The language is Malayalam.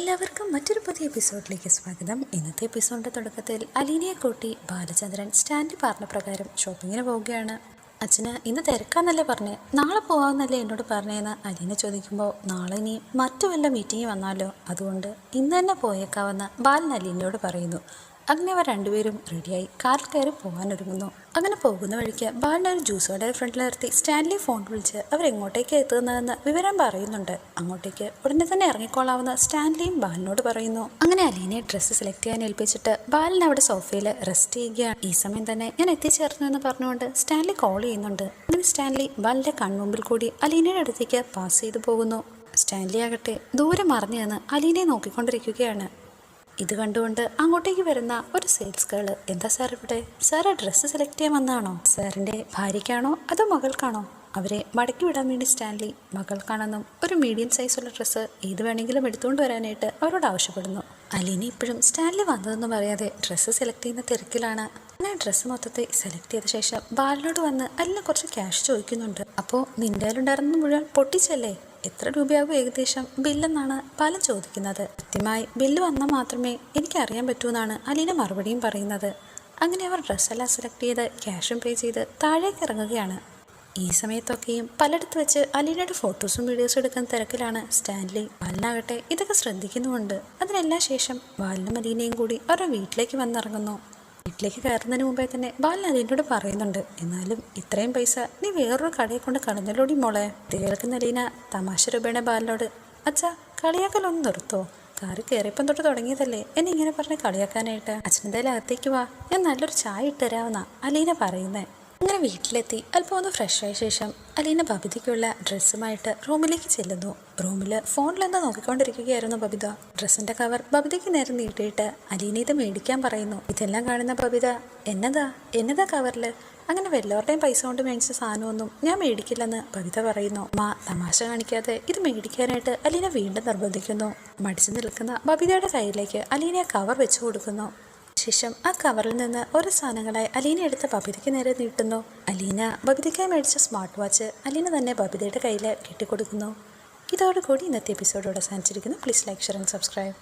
എല്ലാവർക്കും മറ്റൊരു പുതിയ എപ്പിസോഡിലേക്ക് സ്വാഗതം. ഇന്നത്തെ എപ്പിസോഡിൻ്റെ തുടക്കത്തിൽ അലീനയെ കൂട്ടി ബാലചന്ദ്രൻ സ്റ്റാൻലി പറഞ്ഞ പ്രകാരം ഷോപ്പിങ്ങിന് പോവുകയാണ്. അച്ഛന് ഇന്ന് തിരക്കാന്നല്ലേ പറഞ്ഞേ, നാളെ പോകാമെന്നല്ലേ എന്നോട് പറഞ്ഞതെന്ന് അലീന ചോദിക്കുമ്പോൾ നാളെ ഇനി മറ്റു വല്ല മീറ്റിംഗ് വന്നാലോ, അതുകൊണ്ട് ഇന്ന് തന്നെ പോയേക്കാവെന്ന് ബാലൻ അലീനയോട് പറയുന്നു. അങ്ങനെ അവർ രണ്ടുപേരും റെഡിയായി കാറിൽ കയറി പോകാനൊരുങ്ങുന്നു. അങ്ങനെ പോകുന്ന വഴിക്ക് ബാലൻ ഒരു ജ്യൂസ് കടയുടെ ഫ്രണ്ടിൽ നിർത്തി സ്റ്റാൻലി ഫോൺ വിളിച്ച് അവരെങ്ങോട്ടേക്ക് എത്തുന്നതെന്ന് വിവരം പറയുന്നുണ്ട്. അങ്ങോട്ടേക്ക് ഉടനെ തന്നെ ഇറങ്ങിക്കോളാവുന്ന സ്റ്റാൻലിയും ബാലനോട് പറയുന്നു. അങ്ങനെ അലീനയെ ഡ്രസ്സ് സെലക്ട് ചെയ്യാൻ ഏൽപ്പിച്ചിട്ട് ബാലൻ അവിടെ സോഫയിൽ റെസ്റ്റ് ചെയ്യുകയാണ്. ഈ സമയം തന്നെ ഞാൻ എത്തിച്ചേർന്നു എന്ന് പറഞ്ഞുകൊണ്ട് സ്റ്റാൻലി കോൾ ചെയ്യുന്നുണ്ട്. അങ്ങനെ സ്റ്റാൻലി ബാലന്റെ കൺമുമ്പിൽ കൂടി അലീനയുടെ അടുത്തേക്ക് പാസ് ചെയ്തു പോകുന്നു. സ്റ്റാൻലി ആകട്ടെ ദൂരെ മറിഞ്ഞു നിന്ന് അലീനയെ നോക്കിക്കൊണ്ടിരിക്കുകയാണ്. ഇത് കണ്ടുകൊണ്ട് അങ്ങോട്ടേക്ക് വരുന്ന ഒരു സെയിൽസ് ഗേള്, എന്താ സാർ ഇവിടെ? സാറ് ഡ്രസ്സ് സെലക്ട് ചെയ്യാൻ വന്നതാണോ? സാറിൻ്റെ ഭാര്യയ്ക്കാണോ അതോ മകൾക്കാണോ? അവരെ മടക്കി വിടാൻ വേണ്ടി സ്റ്റാൻലി മകൾക്കാണെന്നും ഒരു മീഡിയം സൈസുള്ള ഡ്രസ്സ് ഏത് വേണമെങ്കിലും എടുത്തുകൊണ്ട് വരാനായിട്ട് അവരോട് ആവശ്യപ്പെടുന്നു. അലീന ഇപ്പോഴും സ്റ്റാൻലി വന്നതെന്ന് പറയാതെ ഡ്രസ്സ് സെലക്ട് ചെയ്യുന്ന തിരക്കിലാണ്. അങ്ങനെ ഡ്രസ്സ് മൊത്തത്തിൽ സെലക്ട് ചെയ്ത ശേഷം ബാലിനോട് വന്ന് അലീന കുറച്ച് ക്യാഷ് ചോദിക്കുന്നുണ്ട്. അപ്പോൾ നിൻ്റെ കയ്യിലുണ്ടായിരുന്നത് മുഴുവൻ പൊട്ടിച്ചല്ലേ? എത്ര രൂപയാകും ഏകദേശം ബില്ലെന്നാണ് ബാലൻ ചോദിക്കുന്നത്. കൃത്യമായി ബില്ല് വന്നാൽ മാത്രമേ എനിക്കറിയാൻ പറ്റൂ എന്നാണ് അലീന മറുപടിയും പറയുന്നത്. അങ്ങനെ അവർ ഡ്രസ്സെല്ലാം സെലക്ട് ചെയ്ത് ക്യാഷും പേ ചെയ്ത് താഴേക്ക് ഇറങ്ങുകയാണ്. ഈ സമയത്തൊക്കെയും പലയിടത്ത് വെച്ച് അലീനയുടെ ഫോട്ടോസും വീഡിയോസും എടുക്കുന്ന തിരക്കിലാണ് സ്റ്റാൻലി. ബാലനാകട്ടെ ഇതൊക്കെ ശ്രദ്ധിക്കുന്നുമുണ്ട്. അതിനെല്ലാം ശേഷം ബാലനും അലീനയും കൂടി അവരുടെ വീട്ടിലേക്ക് വന്നിറങ്ങുന്നു. വീട്ടിലേക്ക് കയറുന്നതിന് മുമ്പേ തന്നെ ബാലൻ അലീനയോട് പറയുന്നുണ്ട്, എന്നാലും ഇത്രയും പൈസ നീ വേറൊരു കടയെ കൊണ്ട് കളഞ്ഞല്ലോടി മോളെ. ഇത് കേൾക്കുന്ന അലീന തമാശ രൂപേണ ബാലനോട്, അച്ഛാ കളിയാക്കലൊന്ന് നിർത്തോ, കാറ് കയറിയപ്പം തൊട്ട് തുടങ്ങിയതല്ലേ എന്നെ ഇങ്ങനെ പറഞ്ഞ് കളിയാക്കാനായിട്ട്. അച്ഛനെന്തായാലും അകത്തേക്ക് വാ, ഞാൻ നല്ലൊരു ചായ ഇട്ടുതരാമെന്നാ അലീന പറയുന്നത്. അങ്ങനെ വീട്ടിലെത്തി അല്പം ഒന്ന് ഫ്രഷായ ശേഷം അലീന ബബിതയ്ക്കുള്ള ഡ്രസ്സുമായിട്ട് റൂമിലേക്ക് ചെല്ലുന്നു. റൂമിൽ ഫോണിലെന്താ നോക്കിക്കൊണ്ടിരിക്കുകയായിരുന്നു ബബിത. ഡ്രസ്സിൻ്റെ കവർ ബബിതയ്ക്ക് നേരെ നീട്ടിയിട്ട് അലീന ഇത് മേടിക്കാൻ പറയുന്നു. ഇതെല്ലാം കാണുന്ന ബബിത, എന്നതാ കവറിൽ? അങ്ങനെ വല്ലവരുടെയും പൈസ കൊണ്ട് മേടിച്ച സാധനമൊന്നും ഞാൻ മേടിക്കില്ലെന്ന് ബബിത പറയുന്നു. തമാശ കാണിക്കാതെ ഇത് മേടിക്കാനായിട്ട് അലീന വീണ്ടും നിർബന്ധിക്കുന്നു. മടിച്ചു നിൽക്കുന്ന ബബിതയുടെ കയ്യിലേക്ക് അലീന കവർ വെച്ചു കൊടുക്കുന്നു. ശേഷം ആ കവറിൽ നിന്ന് ഓരോ സാധനങ്ങളായി അലീന എടുത്ത് ബബിതയ്ക്ക് നേരെ നീട്ടുന്നു. അലീന ബബിതയ്ക്കായി മേടിച്ച സ്മാർട്ട് വാച്ച് അലീന തന്നെ ബബിതയുടെ കയ്യിൽ കെട്ടിക്കൊടുക്കുന്നു. ഇതോടുകൂടി ഇന്നത്തെ എപ്പിസോഡ് അവസാനിച്ചിരിക്കുന്നു. Please like, share and subscribe.